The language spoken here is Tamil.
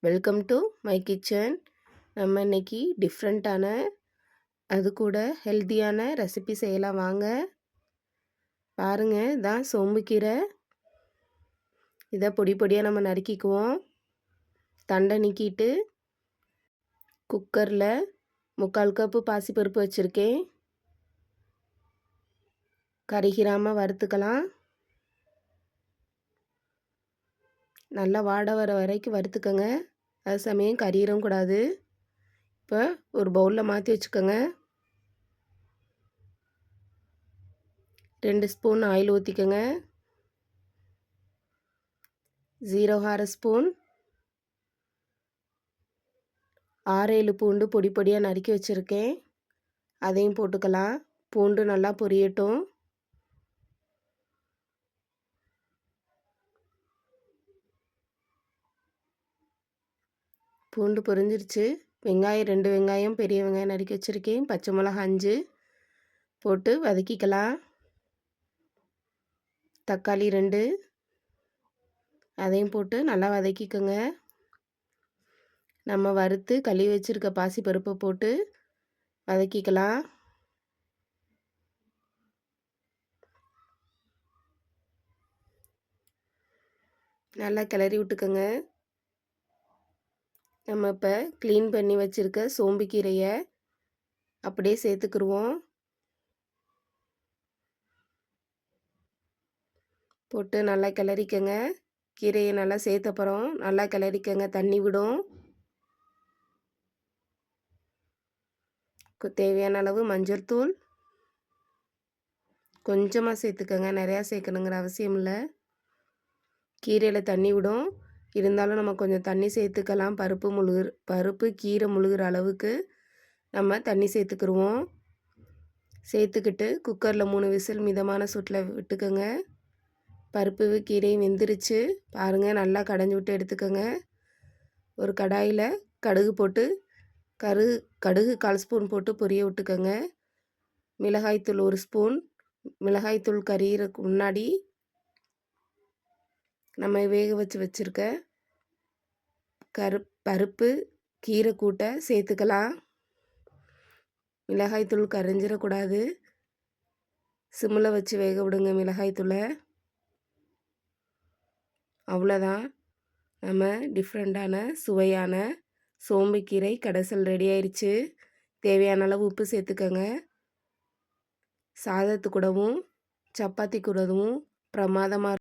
Welcome to my kitchen. நம்ம இன்னைக்கு டிஃப்ரெண்ட்டான அது கூட ஹெல்த்தியான ரெசிபி செய்யலாம் வாங்க. பாருங்க, இதான் சோம்புக்கீரை. இதை பொடி பொடியாக நம்ம நறுக்கிக்குவோம். தண்டை நீக்கிட்டு குக்கரில் 3/4 கப்பு பாசிப்பருப்பு வச்சுருக்கேன். கரிகிராமல் வறுத்துக்கலாம். நல்லா வாடை வர வரைக்கும் வறுத்துக்கோங்க. அது சமயம் கறியிடும் கூடாது. இப்போ ஒரு பவுலில் மாற்றி வச்சுக்கோங்க. 2 ஸ்பூன் ஆயில் ஊற்றிக்கோங்க. ஜீரகம் 1/2 ஸ்பூன். 6-7 பூண்டு பொடி பொடியாக நறுக்கி வச்சுருக்கேன். அதையும் போட்டுக்கலாம். பூண்டு நல்லா பொரியட்டும். பூண்டு பொரிஞ்சிருச்சு. வெங்காயம் 2 வெங்காயம் பெரிய வெங்காயம் நறுக்கி வச்சுருக்கேன். பச்சை மிளகாய் 5 போட்டு வதக்கிக்கலாம். தக்காளி 2 அதையும் போட்டு நல்லா வதக்கிக்கோங்க. நம்ம வறுத்து கழுவி வச்சுருக்க பாசிப்பருப்பை போட்டு வதக்கிக்கலாம். நல்லா கிளறி விட்டுக்கோங்க. நம்ம இப்போ க்ளீன் பண்ணி வச்சுருக்க சோம்புக்கீரையை அப்படியே சேர்த்துக்குருவோம். போட்டு நல்லா கிளறிக்கங்க. கீரையை நல்லா சேர்த்தப்புறம் நல்லா கிளறிக்கங்க. தண்ணி விடும். தேவையான அளவு மஞ்சள் தூள் கொஞ்சமாக சேர்த்துக்கங்க. நிறையா சேர்க்கணுங்கிற அவசியம் இல்லை. கீரையில் தண்ணி விடும். இருந்தாலும் நம்ம கொஞ்சம் தண்ணி சேர்த்துக்கலாம். பருப்பு கீரை முழுகிற அளவுக்கு நம்ம தண்ணி சேர்த்துக்கிருவோம். சேர்த்துக்கிட்டு குக்கரில் 3 விசில் மிதமான சூட்டில் விட்டுக்கோங்க. பருப்பு கீரையும் வெந்துருச்சு. பாருங்கள், நல்லா கடைஞ்சி விட்டு எடுத்துக்கோங்க. ஒரு கடாயில் கடுகு போட்டு கடுகு 1/4 ஸ்பூன் போட்டு பொரிய விட்டுக்கோங்க. மிளகாய்த்தூள் 1 ஸ்பூன். மிளகாய்த்தூள் கறியிறதுக்கு முன்னாடி நம்ம வேக வச்சுருக்க பருப்பு கீரை கூட்டை சேர்த்துக்கலாம். மிளகாய்த்தூள் கரைஞ்சிடக்கூடாது. சிம்மில் வச்சு வேக விடுங்க மிளகாய்த்தூளை. அவ்வளோதான், நம்ம டிஃப்ரெண்ட்டான சுவையான சோம்புக்கீரை கடைசல் ரெடி ஆயிடுச்சு. தேவையான அளவு உப்பு சேர்த்துக்கோங்க. சாதத்து கூடவும் சப்பாத்தி கூடவும் பிரமாதமாக